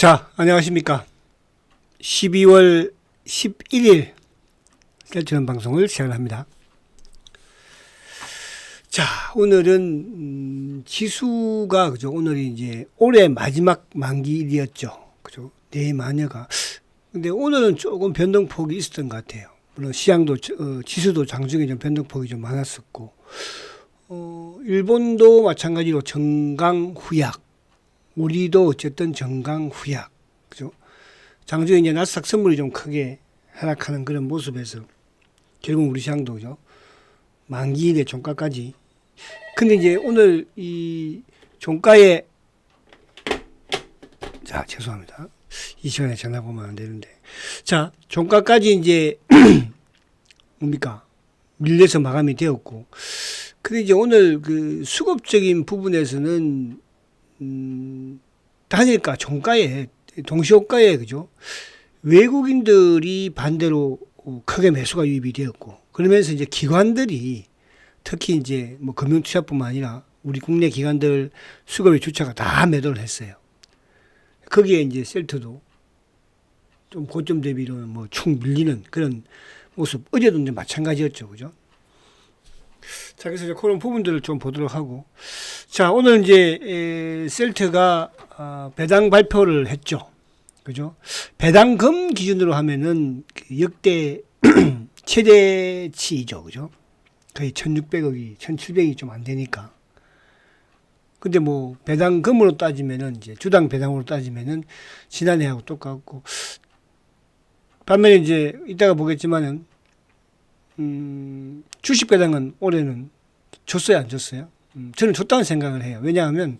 자, 안녕하십니까. 12월 11일 셀트런 방송을 시작합니다. 자, 오늘은 지수가 그죠. 오늘이 이제 올해 마지막 만기일이었죠. 그죠. 내 마녀가. 근데 오늘은 조금 변동폭이 있었던 것 같아요. 물론 시장도 지수도 장중에 좀 변동폭이 좀 많았었고, 일본도 마찬가지로 정강후약. 우리도 어쨌든 정강후약, 그죠? 장중에 이제 나스닥 선물이 좀 크게 하락하는 그런 모습에서 결국 우리 시장도 그죠? 만기일의 종가까지. 근데 이제 오늘 이 종가에 자, 죄송합니다. 이 시간에 전화 보면 안 되는데. 자, 종가까지 이제 뭡니까? 밀려서 마감이 되었고. 근데 이제 오늘 그 수급적인 부분에서는 단일가, 종가에, 동시호가에, 그죠? 외국인들이 반대로 크게 매수가 유입이 되었고, 그러면서 이제 기관들이 특히 이제 뭐 금융투자뿐만 아니라 우리 국내 기관들 수급의 주체가 다 매도를 했어요. 거기에 이제 셀트도 좀 고점 대비로는 뭐 축 밀리는 그런 모습, 어제도 이제 마찬가지였죠. 그죠? 자, 그래서 이제 그런 부분들을 좀 보도록 하고. 자, 오늘 이제, 셀트가, 배당 발표를 했죠. 그죠? 배당금 기준으로 하면은 역대 최대치이죠. 그죠? 거의 1,600억이, 1,700억이 좀 안 되니까. 근데 뭐, 배당금으로 따지면은, 이제 주당 배당으로 따지면은, 지난해하고 똑같고. 반면에 이제, 이따가 보겠지만은, 주식 배당은 올해는 줬어요, 안 줬어요? 저는 줬다는 생각을 해요. 왜냐하면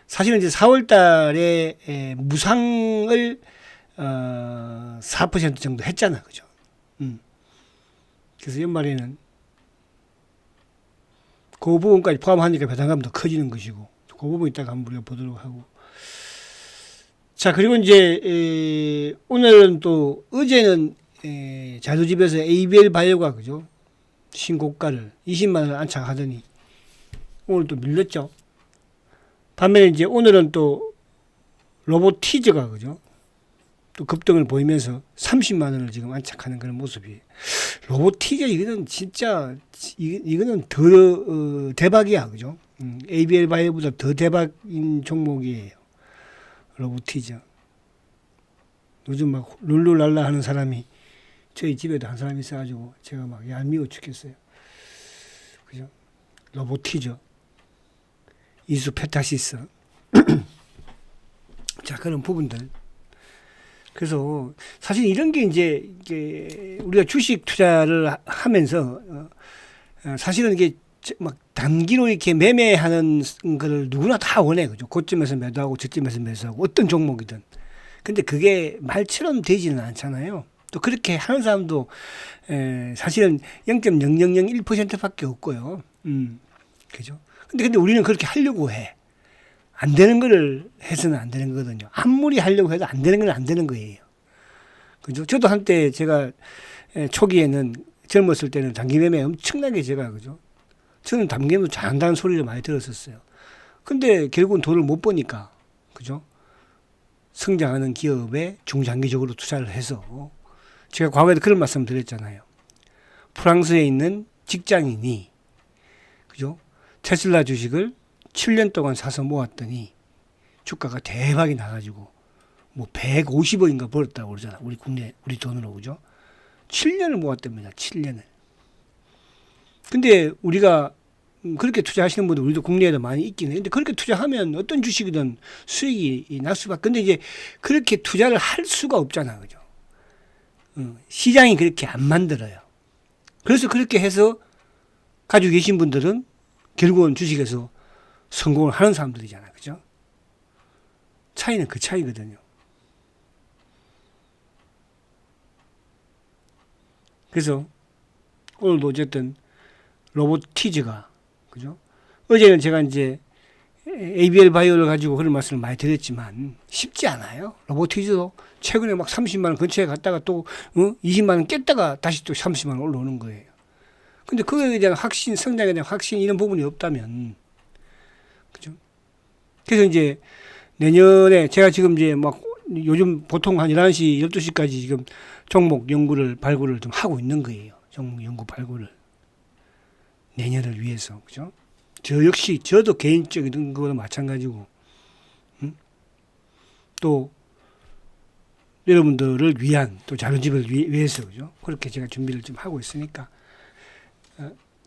사실은 이제 4월 달에 무상을 4% 정도 했잖아, 그죠? 그래서 연말에는 그 부분까지 포함하니까 배당감이 더 커지는 것이고, 그 부분 이따가 한번 우리가 보도록 하고. 자, 그리고 이제 오늘은 또 어제는 자두집에서 ABL 바이오가 그죠? 신고가를 20만 원을 안착하더니 오늘 또 밀렸죠. 반면에 이제 오늘은 또 로보티즈가 그죠? 또 급등을 보이면서 30만 원을 지금 안착하는 그런 모습이에요. 로보티즈 이거는 진짜 이거는 더 대박이야, 그죠? ABL 바이오보다 더 대박인 종목이에요. 로보티즈. 요즘 막 룰루랄라 하는 사람이 저희 집에도 한 사람이 있어가지고 제가 막 얄미워 죽겠어요. 그죠? 로보티즈, 이수페타시스. 자, 그런 부분들. 그래서 사실 이런 게 이제 우리가 주식 투자를 하면서 사실은 이게 막 단기로 이렇게 매매하는 거를 누구나 다 원해. 그죠? 고점에서 매도하고 저점에서 매수하고 어떤 종목이든. 근데 그게 말처럼 되지는 않잖아요. 또 그렇게 하는 사람도 사실은 0.0001%밖에 없고요. 그죠? 근데 우리는 그렇게 하려고 해. 안 되는 거를 해서는 안 되는 거거든요. 아무리 하려고 해도 안 되는 건 안 되는 거예요. 그죠? 저도 한때 제가 초기에는 젊었을 때는 단기 매매 엄청나게 제가 그죠? 저는 단기 매매 잘한다는 소리를 많이 들었었어요. 근데 결국은 돈을 못 버니까 그죠? 성장하는 기업에 중장기적으로 투자를 해서 제가 과거에도 그런 말씀 드렸잖아요. 프랑스에 있는 직장인이 그죠? 테슬라 주식을 7년 동안 사서 모았더니 주가가 대박이 나가지고 뭐 150억인가 벌었다고 그러잖아. 우리 돈으로 그죠? 7년을 모았답니다. 7년을. 근데 우리가 그렇게 투자하시는 분들 우리도 국내에도 많이 있긴 해. 근데 그렇게 투자하면 어떤 주식이든 수익이 날 수밖에. 근데 이제 그렇게 투자를 할 수가 없잖아. 그죠? 시장이 그렇게 안 만들어요. 그래서 그렇게 해서 가지고 계신 분들은 결국은 주식에서 성공을 하는 사람들이잖아요. 그죠? 차이는 그 차이거든요. 그래서 오늘도 어쨌든 로보티즈가 그죠? 어제는 제가 이제 ABL 바이오를 가지고 그런 말씀을 많이 드렸지만 쉽지 않아요. 로보티즈도 최근에 막 30만 원 근처에 갔다가 또 20만 원 깼다가 다시 또 30만 원 올라오는 거예요. 근데 그거에 대한 확신, 성장에 대한 확신 이런 부분이 없다면 그죠? 그래서 이제 내년에 제가 지금 이제 막 요즘 보통 한 11시, 12시까지 지금 종목 연구를, 발굴을 좀 하고 있는 거예요. 종목 연구 발굴을. 내년을 위해서. 그죠? 저 역시, 저도 개인적인 거도 마찬가지고, 또, 여러분들을 위한 또 자료집을 위해서, 그죠? 그렇게 제가 준비를 좀 하고 있으니까,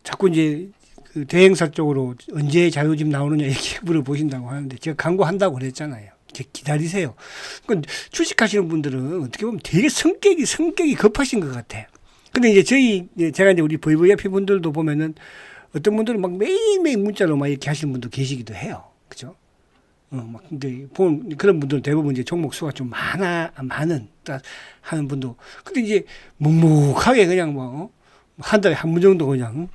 자꾸 이제 그 대행사 쪽으로 언제 자료집 나오느냐 이렇게 물어보신다고 하는데 제가 광고한다고 그랬잖아요. 기다리세요. 주식하시는 분들은 어떻게 보면 되게 성격이 급하신 것 같아. 근데 이제 제가 이제 우리 VVIP 분들도 보면은 어떤 분들은 막 매일매일 문자로 막 이렇게 하시는 분도 계시기도 해요. 그죠? 막 근데 그런 분들은 대부분 이제 종목 수가 좀 많은 하는 분도. 근데 이제 묵묵하게 그냥 뭐 한 달에 한 번 정도 그냥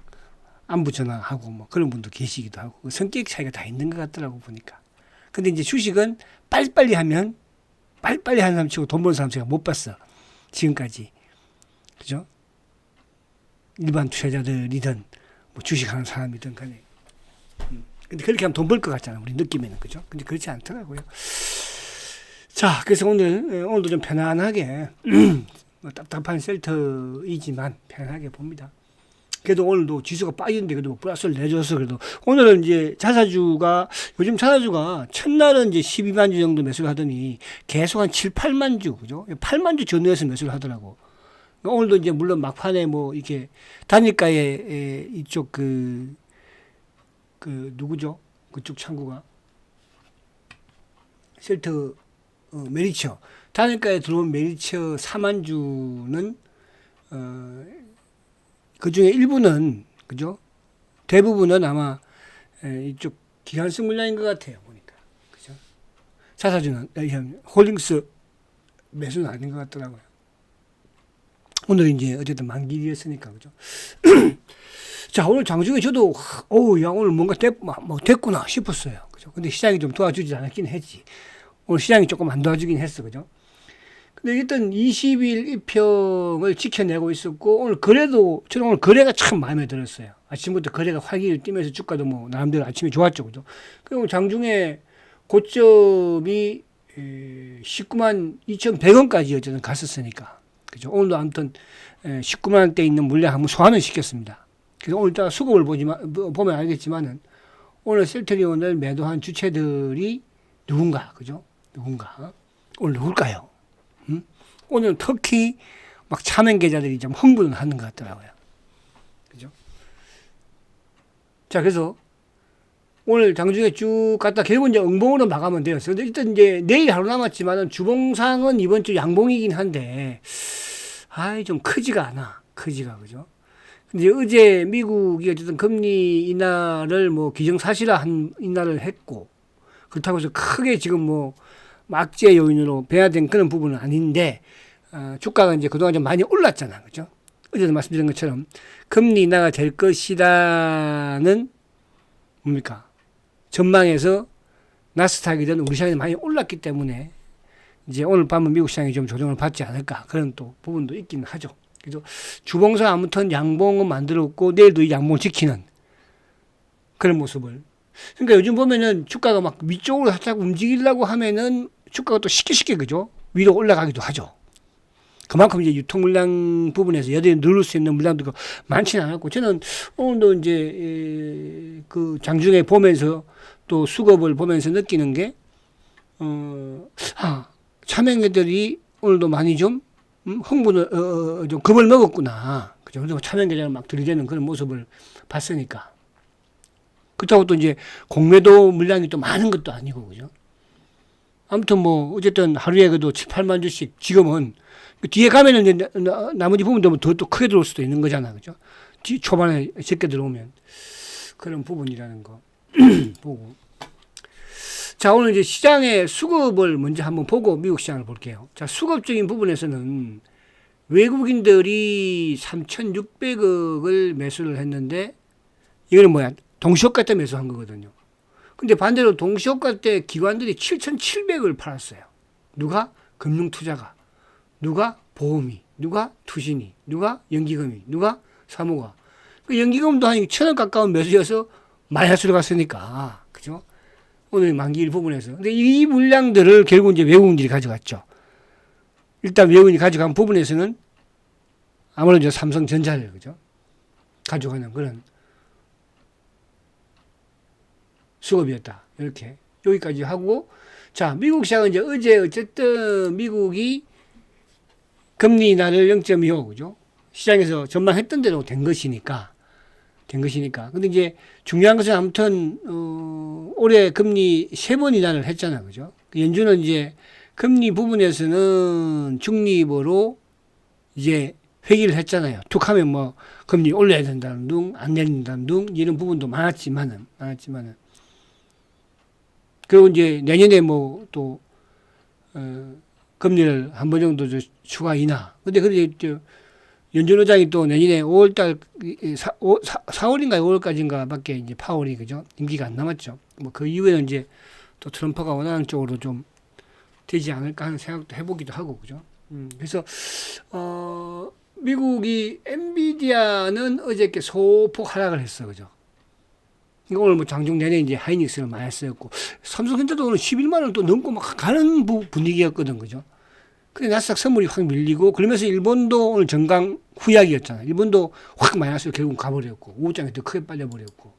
안부 전화하고 뭐 그런 분도 계시기도 하고 성격 차이가 다 있는 것 같더라고 보니까. 근데 이제 주식은 빨리빨리 하는 사람 치고 돈 버는 사람 제가 못 봤어. 지금까지. 그죠? 일반 투자자들이든 뭐 주식하는 사람이든 간에. 근데 그렇게 하면 돈 벌 것 같잖아. 우리 느낌에는. 그죠? 근데 그렇지 않더라고요. 자, 그래서 오늘도 좀 편안하게 뭐 답답한 셀터이지만 편안하게 봅니다. 그래도 오늘도 지수가 빠지는데 그래도 뭐 플러스를 내줘서 그래도 오늘은 이제 요즘 자사주가 첫날은 이제 12만 주 정도 매수를 하더니 계속 한 7, 8만 주, 그죠? 8만 주 전후에서 매수를 하더라고. 오늘도 이제 물론 막판에 뭐 이렇게 단일가에 이쪽 누구죠? 그쪽 창구가 셀터 메리처 단일가에 들어온 메리처 4만 주는 그 중에 일부는, 그죠? 대부분은 아마 이쪽 기관성 물량인 것 같아요, 보니까. 그죠? 자사주는, 홀딩스 매수는 아닌 것 같더라고요. 오늘 이제 어쨌든 만기일이었으니까, 그죠? 자, 오늘 장중에 저도, 야, 오늘 뭔가 됐구나 싶었어요. 그죠? 근데 시장이 좀 도와주지 않았긴 했지. 오늘 시장이 조금 안 도와주긴 했어, 그죠? 근데 일단 20일 1평을 지켜내고 있었고, 저는 오늘 거래가 참 마음에 들었어요. 아침부터 거래가 활기를 띠면서 주가도 뭐, 나름대로 아침에 좋았죠. 그죠? 그리고 장중에 고점이 19만 2,100원까지 어쨌든 갔었으니까. 그죠? 오늘도 아무튼 19만 원대 있는 물량 한번 소환을 시켰습니다. 그래서 오늘 따라 수급을 보면 알겠지만은, 오늘 셀트리온을 매도한 주체들이 누군가, 그죠? 오늘 누굴까요? 오늘 특히 막 차명 계좌들이 좀 흥분을 하는 것 같더라고요. 그죠? 자, 그래서 오늘 장중에 쭉 갔다 결국 이제 응봉으로 마감은 되었어요. 근데 일단 이제 내일 하루 남았지만은 주봉상은 이번 주 양봉이긴 한데, 좀 크지가 않아. 그죠? 근데 어제 미국이 어쨌든 금리 인하를 뭐 기정사실화 인하를 했고, 그렇다고 해서 크게 지금 뭐 악재 요인으로 배야된 그런 부분은 아닌데, 주가가 이제 그동안 좀 많이 올랐잖아. 그죠? 어제도 말씀드린 것처럼 금리 인하가 될 것이라는 뭡니까? 전망에서 나스닥이든 우리 시장이 많이 올랐기 때문에 이제 오늘 밤은 미국 시장이 좀 조정을 받지 않을까 그런 또 부분도 있긴 하죠. 그래서 주봉상 아무튼 양봉은 만들었고 내일도 이 양봉을 지키는 그런 모습을. 그러니까 요즘 보면은 주가가 막 위쪽으로 살짝 움직이려고 하면은 주가가 또 쉽게 그죠? 위로 올라가기도 하죠. 그만큼 이제 유통 물량 부분에서 여전히 누를 수 있는 물량도 많지는 않았고, 저는 오늘도 이제 그 장중에 보면서 또 수급을 보면서 느끼는 게, 차명계들이 오늘도 많이 좀 흥분을 좀 겁을 먹었구나. 그죠? 그래서 차명계좌를 막 들이대는 그런 모습을 봤으니까. 그렇다고 또 이제 공매도 물량이 또 많은 것도 아니고, 그죠? 아무튼 뭐 어쨌든 하루에 그래도 7, 8만 주씩 지금은 뒤에 가면은 이제 나머지 부분 되면 더 또 크게 들어올 수도 있는 거잖아. 그죠? 초반에 적게 들어오면. 그런 부분이라는 거 보고. 자, 오늘 이제 시장의 수급을 먼저 한번 보고 미국 시장을 볼게요. 자, 수급적인 부분에서는 외국인들이 3,600억을 매수를 했는데, 이거는 뭐야? 동시효과 때 매수한 거거든요. 근데 반대로 동시효과 때 기관들이 7,700억을 팔았어요. 누가? 금융투자가. 누가? 보험이. 누가? 투신이. 누가? 연기금이. 누가? 사모가. 그 연기금도 한 1,000원 가까운 매수여서 마이너스로 갔으니까. 그죠? 오늘 만기일 부분에서. 근데 이 물량들을 결국 이제 외국인들이 가져갔죠. 일단 외국인이 가져간 부분에서는 아무래도 삼성전자를 그죠? 가져가는 그런 수급이었다. 이렇게 여기까지 하고 자 미국 시장은 이제 어제 어쨌든 미국이 금리 인하를 0.25 그죠? 시장에서 전망했던 대로 된 것이니까. 근데 이제 중요한 것은 아무튼 올해 금리 3번 인하를 했잖아, 그죠? 연준은 이제 금리 부분에서는 중립으로 이제 회기를 했잖아요. 툭하면 뭐 금리 올려야 된다는 둥, 안 내린다는 둥 이런 부분도 많았지만은 그리고 이제 내년에 뭐 또 금리를 한 번 정도 추가 인하. 근데 연준 의장이 또 내년에 5월달 4월인가 5월까지인가 밖에 이제 파월이 그죠? 임기가 안 남았죠. 뭐 그 이후에는 이제 또 트럼프가 원하는 쪽으로 좀 되지 않을까 하는 생각도 해보기도 하고 그죠? 그래서 미국이 엔비디아는 어저께 소폭 하락을 했어 그죠? 이거 오늘 뭐 장중 내내 이제 하이닉스를 많이 쓰였고 삼성전자도 오늘 11만 원 또 넘고 막 가는 분위기였거든 그죠? 근데 나스닥 선물이 확 밀리고 그러면서 일본도 오늘 정강 후약이었잖아. 일본도 확 마이너스로 결국 가버렸고 우장이 더 크게 빠져버렸고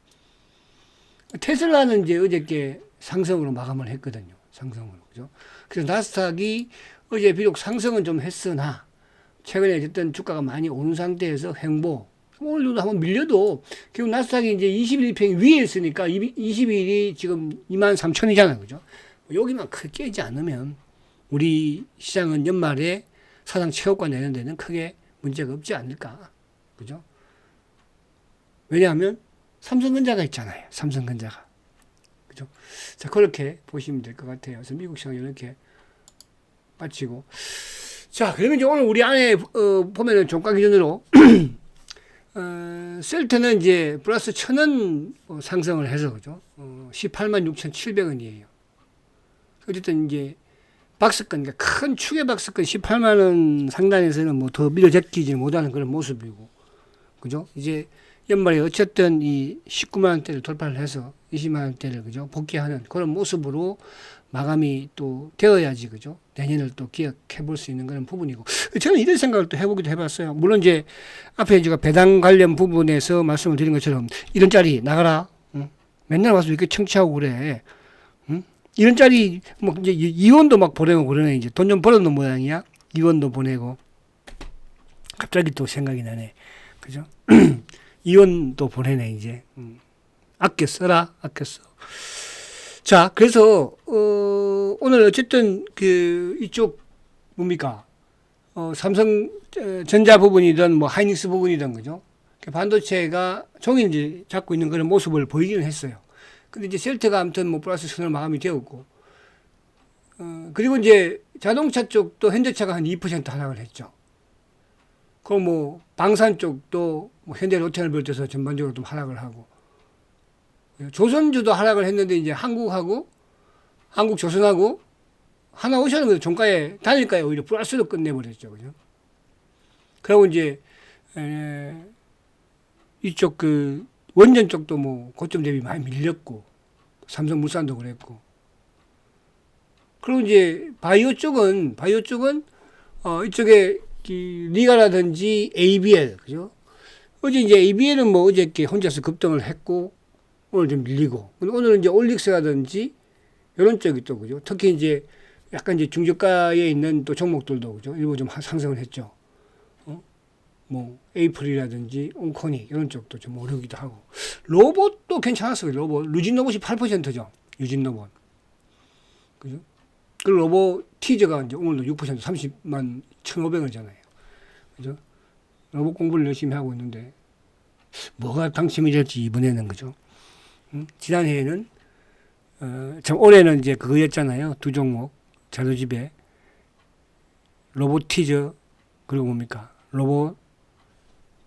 테슬라는 이제 어저께 상승으로 마감을 했거든요. 상승으로 그죠? 그래서 나스닥이 어제 비록 상승은 좀 했으나 최근에 어쨌든 주가가 많이 오른 상태에서 횡보 오늘도 한번 밀려도 결국 나스닥이 이제 21일 평 위에 있으니까 20일이 지금 23,000이잖아요. 그죠? 여기만 크게 깨지 않으면 우리 시장은 연말에 사상 최고가 내는 데는 크게 문제가 없지 않을까. 그죠? 왜냐하면 삼성전자가 있잖아요. 삼성전자가. 그죠? 자, 그렇게 보시면 될 것 같아요. 그래서 미국 시장 이렇게 마치고. 자, 그러면 이제 오늘 우리 안에, 보면은 종가 기준으로, 셀트는 이제 플러스 1,000원 상승을 해서, 그죠? 186,700원이에요. 어쨌든 이제 박스권, 그러니까 큰 축의 박스권 18만원 상단에서는 뭐 더 밀어제끼지 못하는 그런 모습이고, 그죠? 이제 연말에 어쨌든 이 19만원대를 돌파를 해서 20만원대를, 그죠? 복귀하는 그런 모습으로 마감이 또 되어야지, 그죠? 내년을 또 기억해 볼 수 있는 그런 부분이고. 저는 이런 생각을 또 해보기도 해봤어요. 물론 이제 앞에 제가 배당 관련 부분에서 말씀을 드린 것처럼 이런 짤이 나가라. 응? 맨날 와서 이렇게 청취하고 그래. 응? 이런 짤이 뭐 이제 이원도 막 보내고 그러네. 이제 돈 좀 벌어놓은 모양이야. 이원도 보내고. 갑자기 또 생각이 나네. 그죠? 이원도 보내네 이제. 아껴 써라. 아껴 써. 자, 그래서 오늘 어쨌든 그 이쪽 뭡니까? 삼성전자 부분이든 뭐 하이닉스 부분이든 그죠? 반도체가 종일 이제 잡고 있는 그런 모습을 보이기는 했어요. 근데 이제 셀트가 아무튼 뭐 플러스 선을 마감이 되었고, 그리고 이제 자동차 쪽도 현대차가 한 2% 하락을 했죠. 그럼 뭐 방산 쪽도 뭐 현대 로테를 비롯해서 전반적으로 좀 하락을 하고, 조선주도 하락을 했는데 이제 한국하고 한국조선하고 하나오션은 그 종가에 단일가에 오히려 플러스로 끝내버렸죠, 그죠? 그리고 이제 이쪽 그 원전 쪽도 뭐 고점 대비 많이 밀렸고, 삼성물산도 그랬고, 그리고 이제 바이오 쪽은 이쪽에 리가라든지 ABL, 그죠? 어제 이제 ABL은 뭐 어저께 혼자서 급등을 했고, 오늘 좀 밀리고, 오늘은 이제 올릭스라든지 이런 쪽이 또, 그죠? 특히 이제 약간 이제 중저가에 있는 또 종목들도, 그죠? 일부 좀 상승을 했죠. 뭐 에이플이라든지 온코닉 이런 쪽도 좀 오르기도 하고, 로봇도 괜찮았어요. 루진 로봇이 8%죠. 유진 로봇, 그죠? 그 로봇 티저가 이제 오늘도 6% 30만 1,500원이잖아요. 그죠? 로봇 공부를 열심히 하고 있는데 뭐가 당첨이 될지 이번에는, 그죠? 지난해에는 참 올해는 이제 그거였잖아요. 두 종목 자료집에 로봇 티저 그리고 뭡니까? 로봇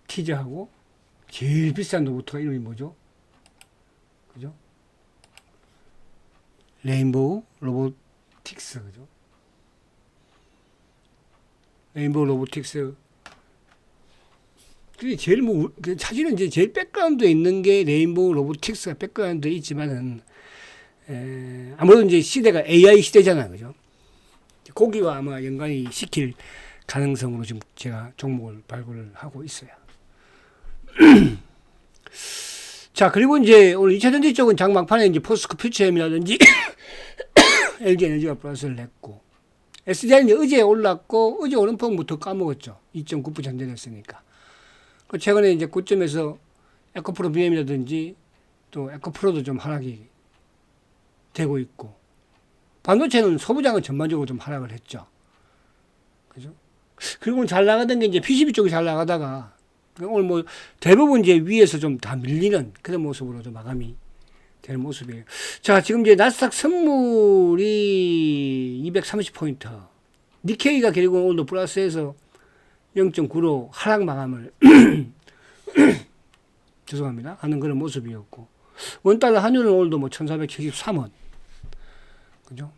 티저하고 제일 비싼 로봇가 이름이 뭐죠? 그죠? 레인보우 로보틱스, 그죠? 레인보우 로보틱스. 그게 제일 뭐, 사실은 이제 제일 백그라운드에 있는 게 레인보우 로보틱스가 백그라운드에 있지만은, 아무래도 이제 시대가 AI 시대잖아요. 그죠? 거기와 아마 연관이 시킬 가능성으로 지금 제가 종목을 발굴을 하고 있어요. 자, 그리고 이제 오늘 2차 전지 쪽은 장막판에 이제 포스코 퓨처엠이라든지 LG 에너지가 플러스를 냈고, SDI는 이제 어제 올랐고, 어제 오른폭부터 까먹었죠. 2.9% 내렸으니까. 최근에 이제 고점에서 에코프로 BM이라든지 또 에코프로도 좀 하락이 되고 있고, 반도체는 소부장은 전반적으로 좀 하락을 했죠. 그죠? 그리고 잘 나가던 게 이제 PCB 쪽이 잘 나가다가 오늘 뭐 대부분 이제 위에서 좀 다 밀리는 그런 모습으로 좀 마감이 될 모습이에요. 자, 지금 이제 나스닥 선물이 230포인트. 니케이가 결국은 오늘도 플러스해서 0.9로 하락 마감을 죄송합니다. 하는 그런 모습이었고. 원달러 환율은 오늘도 뭐 1473원. 그죠?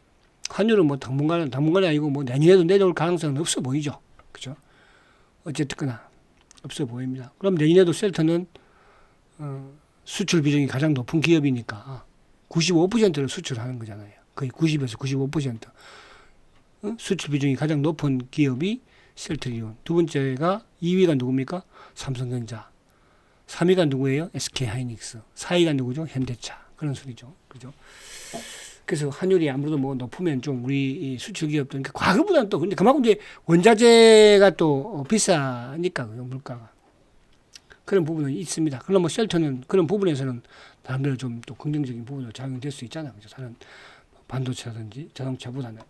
환율은 뭐 당분간이 아니고 뭐 내년에도 내려올 가능성은 없어 보이죠. 그죠? 어쨌거나 없어 보입니다. 그럼 내년에도 셀트는 수출 비중이 가장 높은 기업이니까 95%를 수출하는 거잖아요. 거의 90에서 95%. 수출 비중이 가장 높은 기업이 셀트리온. 두 번째가 2위가 누굽니까? 삼성전자. 3위가 누구예요? SK하이닉스. 4위가 누구죠? 현대차. 그런 소리죠. 그죠? 그래서 환율이 아무래도 뭐 높으면 좀 우리 수출 기업들, 과거보다는 또, 근데 그만큼 이제 원자재가 또 비싸니까, 물가가. 그런 부분은 있습니다. 그럼 뭐 셀터는 그런 부분에서는 나름대로 좀 또 긍정적인 부분으로 작용될 수 있잖아요. 그죠? 다른 반도체라든지 자동차보다는.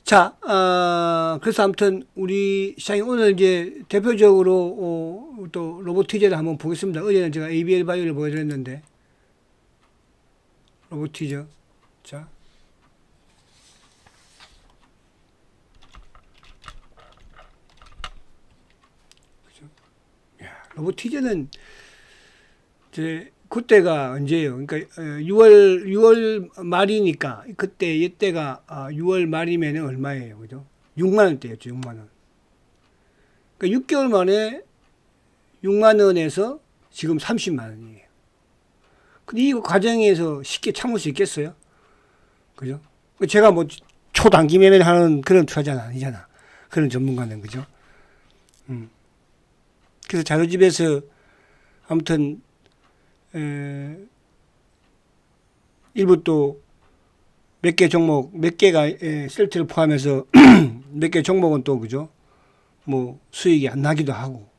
자, 그래서 아무튼 우리 시장이 오늘 이제 대표적으로 또 로보티제를 한번 보겠습니다. 어제는 제가 ABL 바이오를 보여드렸는데, 로보티저. 자. 그죠? 야, 로보티저는 이제 그때가 언제예요? 그러니까 6월 말이니까 그때 이때가 6월 말이면은 얼마예요? 그죠? 6만 원대였죠. 6만 원. 그러니까 6개월 만에 6만 원에서 지금 30만 원이에요. 근데 이 과정에서 쉽게 참을 수 있겠어요? 그죠? 제가 뭐 초단기 매매를 하는 그런 투자자는 아니잖아. 그런 전문가는. 그죠? 그래서 자료집에서 아무튼 일부 또 몇 개 종목, 몇 개가 셀트를 포함해서 몇 개 종목은 또 그죠? 뭐 수익이 안 나기도 하고.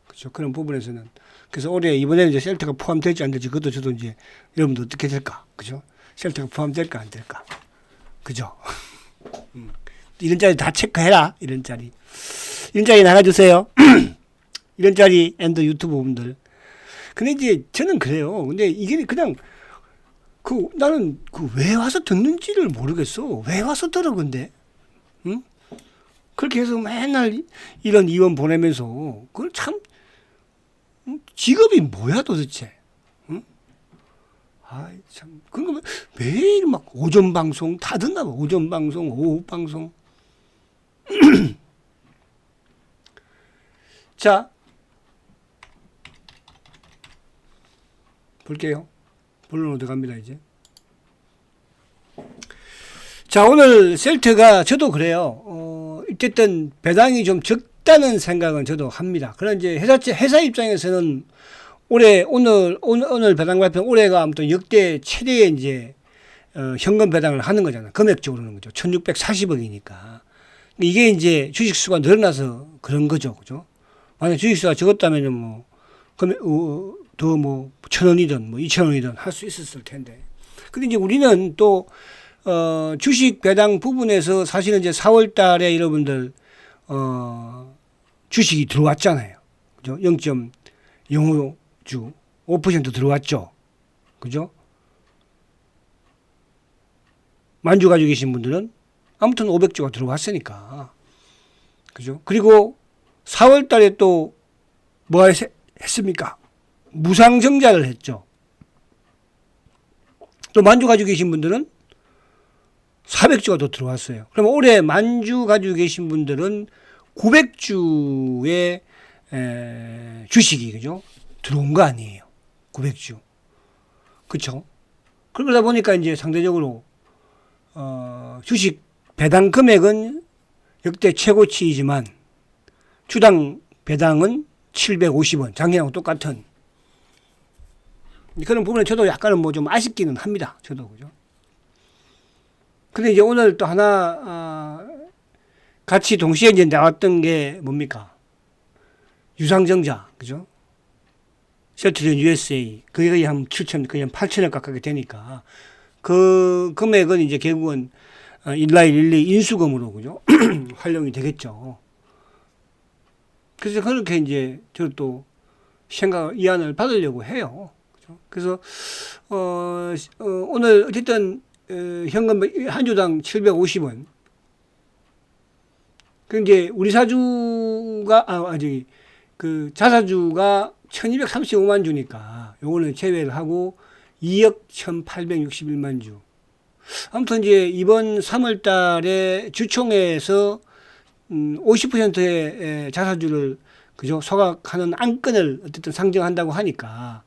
그죠? 그런 부분에서는. 그래서 올해 이번에는 이제 셀트가 포함될지 안 될지 그것도 저도 이제 여러분도 어떻게 될까? 그죠? 셀트가 포함될까 안 될까? 그죠? 이런 자리 다 체크해라. 이런 자리 나가주세요. 이런 자리 앤드 유튜브 분들. 근데 이제 저는 그래요. 근데 이게 그냥 나는 왜 와서 듣는지를 모르겠어. 왜 와서 들어 근데? 응? 그렇게 해서 맨날 이런 이원 보내면서 그걸 참 직업이 뭐야 도대체? 응? 아이 참 그거 매일 막 오전 방송 다 듣나 봐. 오전 방송, 오후 방송. 자. 볼게요. 본론 어디 갑니다, 이제. 자, 오늘 셀트가 저도 그래요. 어쨌든 배당이 좀 적다는 생각은 저도 합니다. 그런 이제 회사 입장에서는 오늘 배당 발표 올해가 아무튼 역대 최대의 이제, 현금 배당을 하는 거잖아요. 금액적으로는 그죠. 1640억이니까. 이게 이제 주식수가 늘어나서 그런 거죠. 그죠. 만약 주식수가 적었다면은 뭐, 더 뭐, 1,000원이든 뭐, 2,000원이든 할 수 있었을 텐데. 근데 이제 우리는 또, 주식 배당 부분에서 사실은 이제 4월 달에 여러분들, 주식이 들어왔잖아요. 그죠? 0.05주, 5% 들어왔죠. 그죠? 만주 가지고 계신 분들은 아무튼 500주가 들어왔으니까. 그죠? 그리고 4월 달에 또 뭐 했습니까? 무상증자를 했죠. 또 만주 가지고 계신 분들은 400주가 더 들어왔어요. 그럼 올해 만주 가지고 계신 분들은 900주의 주식이 그죠? 들어온 거 아니에요. 900주. 그쵸? 그러다 보니까 이제 상대적으로, 주식 배당 금액은 역대 최고치이지만 주당 배당은 750원. 작년하고 똑같은. 그런 부분에 저도 약간은 뭐 좀 아쉽기는 합니다. 저도, 그죠? 근데 이제 오늘 또 하나, 같이 동시에 이제 나왔던 게 뭡니까? 유상증자, 그죠? 셀트리온 USA. 그게 거의 한 7천, 거의 한 8천억 가깝게 되니까. 그 금액은 이제 결국은, 일라일리 인수금으로, 그죠? 활용이 되겠죠. 그래서 그렇게 이제 저도 또 이안을 받으려고 해요. 그죠? 그래서, 오늘 어쨌든, 현금 한 주당 750원. 그 이제 우리 사주가, 그 자사주가 1235만 주니까 요거는 제외를 하고 2억 1861만 주. 아무튼 이제 이번 3월 달에 주총회에서 50%의 자사주를 그죠? 소각하는 안건을 어쨌든 상정한다고 하니까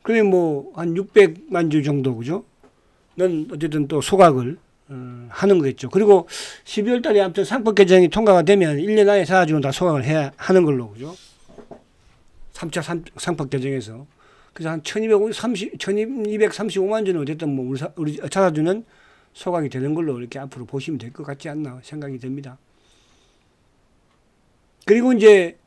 그러면 뭐 한 600만 주 정도 그죠? 는 어쨌든 또 소각을 하는 거겠죠. 그리고 12월 달에 아무튼 상법 개정이 통과가 되면 1년 안에 자사주는 다 소각을 해야 하는 걸로 그죠? 3차 상법 개정에서. 그래서 한 1235만 주는 어쨌든 뭐 우리 자사주는 소각이 되는 걸로 이렇게 앞으로 보시면 될 것 같지 않나 생각이 듭니다. 그리고 이제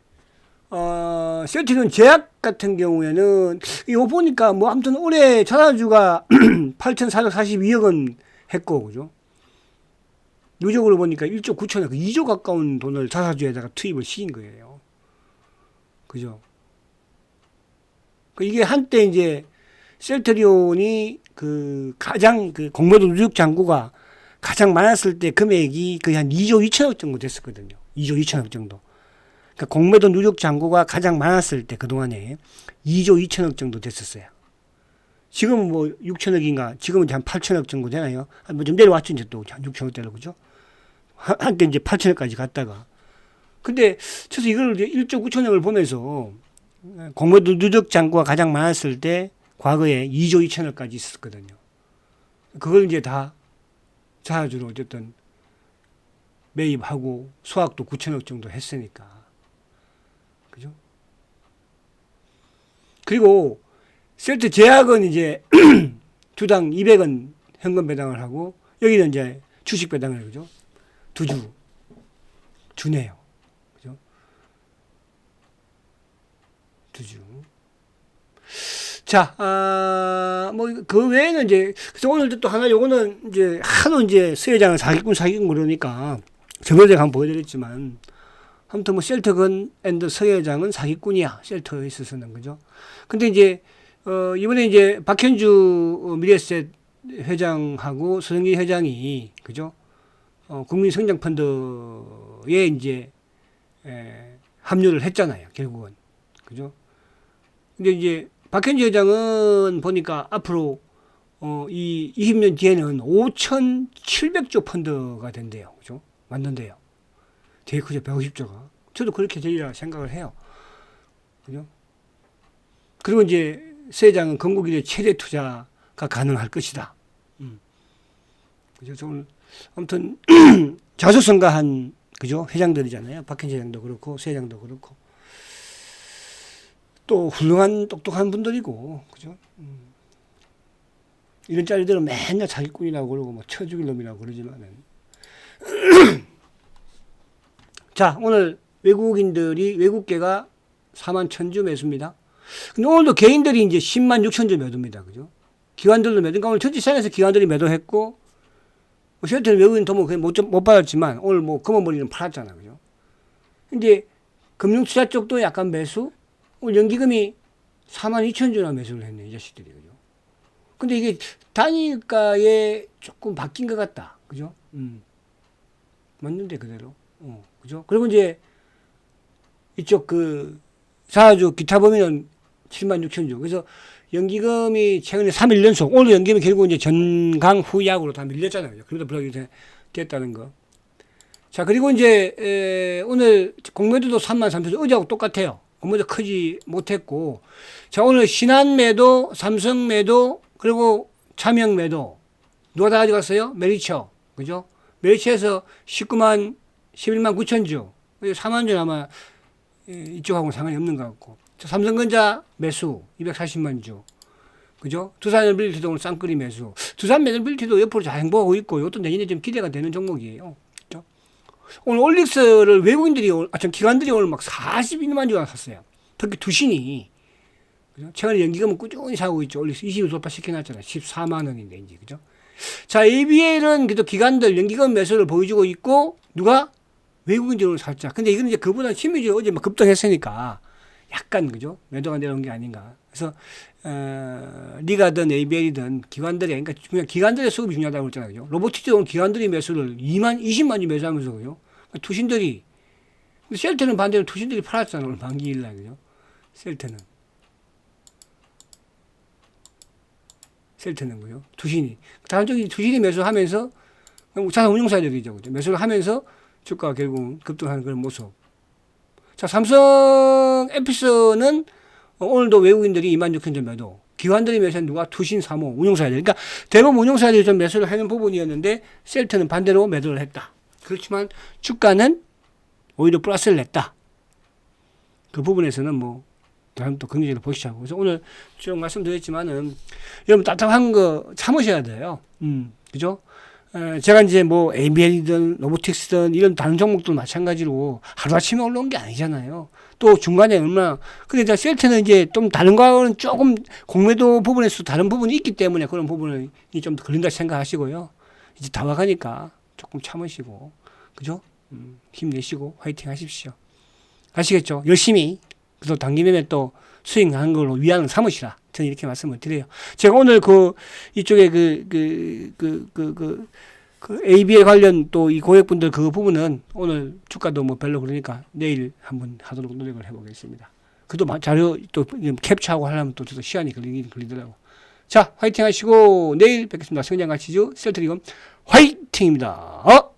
셀트리온 제약 같은 경우에는 이거 보니까 뭐 아무튼 올해 자사주가 8,442억 원 했고 그죠? 누적으로 보니까 1조 9천억, 2조 가까운 돈을 자사주에다가 투입을 시킨 거예요. 그죠? 이게 한때 이제 셀트리온이 그 가장 그 공매도 누적 잔고가 가장 많았을 때 금액이 거의 한 2조 2천억 정도 됐었거든요. 2조 2천억 정도. 그러니까 공매도 누적 잔고가 가장 많았을 때 그동안에 2조 2천억 정도 됐었어요. 지금은 뭐 6천억인가, 지금은 한 8천억 정도 되나요? 뭐 좀 내려왔죠, 이제 또 한 6천억대로, 그죠? 한때 이제 8천억까지 갔다가. 근데, 그래서 이걸 1조 9천억을 보면서 공매도 누적 잔고가 가장 많았을 때 과거에 2조 2천억까지 있었거든요. 그걸 이제 다 자사주로 어쨌든 매입하고 소액도 9천억 정도 했으니까. 그죠? 그리고 셀트 제약은 이제 주당 200원 현금 배당을 하고 여기는 이제 주식 배당을 그죠? 두 주 주네요. 그죠? 두 주. 자, 뭐 그 외에는 이제 그래서 오늘 또 하나 요거는 이제 하도 이제 서회장을 사기꾼 그러니까 저번에 한번 보여드렸지만 아무튼 뭐 셀트건 앤드 서회장은 사기꾼이야. 셀트에 있어서는 그죠? 근데 이제 이번에 이제 박현주 미래에셋 회장하고 서정기 회장이 그죠? 국민성장펀드에 이제 합류를 했잖아요. 결국은 그죠? 근데 이제 박현주 회장은 보니까 앞으로 이 20년 뒤에는 5,700조 펀드가 된대요. 그죠? 만든대요. 되게 크죠. 150조가. 저도 그렇게 되리라 생각을 해요. 그죠? 그리고 이제 서 회장은 건국 이래 최대 투자가 가능할 것이다. 그죠? 저는 아무튼 자수성가한 그죠? 회장들이잖아요. 박현주 회장도 그렇고 서 회장도 그렇고 또 훌륭한 똑똑한 분들이고 그죠? 이런 자리들은 맨날 자기꾼이라고 그러고 뭐 쳐 죽일 놈이라고 그러지만은 자 오늘 외국계가 4만 1,000주 매수입니다. 근데 오늘도 개인들이 이제 10만 6천 주 매도입니다. 그죠? 기관들도 매도. 그러니까 오늘 전지시장에서 기관들이 매도했고, 뭐 쉘터는 외국인 도움 거의 못 받았지만, 오늘 뭐 금원머리는 팔았잖아. 그죠? 근데 금융투자 쪽도 약간 매수, 오늘 연기금이 4만 2천 주나 매수를 했네, 이 자식들이. 그죠? 근데 이게 단일가에 조금 바뀐 것 같다. 그죠? 맞는데, 그대로. 그죠? 그리고 이제 이쪽 자사주 기타 범위는 7만 6천 주. 그래서 연기금이 최근에 3일 연속, 오늘 연기금이 결국 이제 전강 후약으로 다 밀렸잖아요. 그래도 불락이 됐다는 거. 자, 그리고 이제, 오늘 공매도도 3만 3천 주. 어제하고 똑같아요. 공매도 크지 못했고. 자, 오늘 신한매도, 삼성매도, 그리고 차명 매도. 누가 다 가져갔어요? 메리처. 그죠? 메리처에서 11만 9천 주. 4만 주 아마 이쪽하고는 상관이 없는 것 같고. 삼성전자 매수 240만 주. 그죠? 두산에너빌리티도 오늘 쌍끌이 매수. 두산에너빌리티도 옆으로 잘 행보하고 있고, 이것도 내년에 좀 기대가 되는 종목이에요. 그죠? 오늘 올릭스를 외국인들이, 기관들이 오늘 막 42만 주가 샀어요. 특히 두신이. 그죠? 최근에 연기금은 꾸준히 사고 있죠. 올릭스 20을 돌파시켜놨잖아요. 14만 원인데, 이제. 그죠? 자, ABL은 그래도 기관들 연기금 매수를 보여주고 있고, 누가? 외국인들이 오늘 살자. 근데 이건 이제 그보다 심해져. 어제 막 급등했으니까. 약간, 그죠? 매도가 내려온 게 아닌가. 그래서, 리가든 ABL이든 기관들이, 그러니까 그냥 기관들의 수급이 중요하다고 그랬잖아요. 그죠? 로보티즈 오늘 기관들이 매수를 20만 주 매수하면서, 그죠? 투신들이, 셀트는 반대로 투신들이 팔았잖아요. 오늘 만기일날, 그죠? 셀트는, 그죠? 투신이. 다른 쪽이 투신이 매수하면서, 자산 운용사들이죠. 그죠? 매수를 하면서 주가가 결국 급등하는 그런 모습. 자, 삼성 에피스는 오늘도 외국인들이 26,000점 매도. 기관들이 매수한 누가? 투신, 사모, 운용사들. 그러니까 대부분 운용사들이 좀 매수를 하는 부분이었는데 셀트는 반대로 매도를 했다. 그렇지만 주가는 오히려 플러스를 냈다. 그 부분에서는 뭐 다음 또 긍정적으로 보시자고. 그래서 오늘 쭉 말씀드렸지만은 여러분 답답한 거 참으셔야 돼요. 그죠? 제가 이제 뭐 ABL이든 로보틱스든 이런 다른 종목도 마찬가지로 하루아침에 올라온 게 아니잖아요. 또 중간에 얼마나, 근데 이제 셀트는 이제 좀 다른 거는 조금 공매도 부분에서 다른 부분이 있기 때문에 그런 부분이 좀 더 걸린다 생각하시고요. 이제 다 와가니까 조금 참으시고, 그죠? 힘내시고 화이팅 하십시오. 아시겠죠? 열심히, 그래서 당기면 또 수익한 걸로 위안을 삼으시라. 저는 이렇게 말씀을 드려요. 제가 오늘 이쪽에 ABL 관련 또 이 고객분들 그 부분은 오늘 주가도 뭐 별로 그러니까 내일 한번 하도록 노력을 해보겠습니다. 그도 자료 또 캡처하고 하려면 또 시간이 걸리더라고. 자, 화이팅 하시고 내일 뵙겠습니다. 성장가치주 셀트리온 화이팅입니다.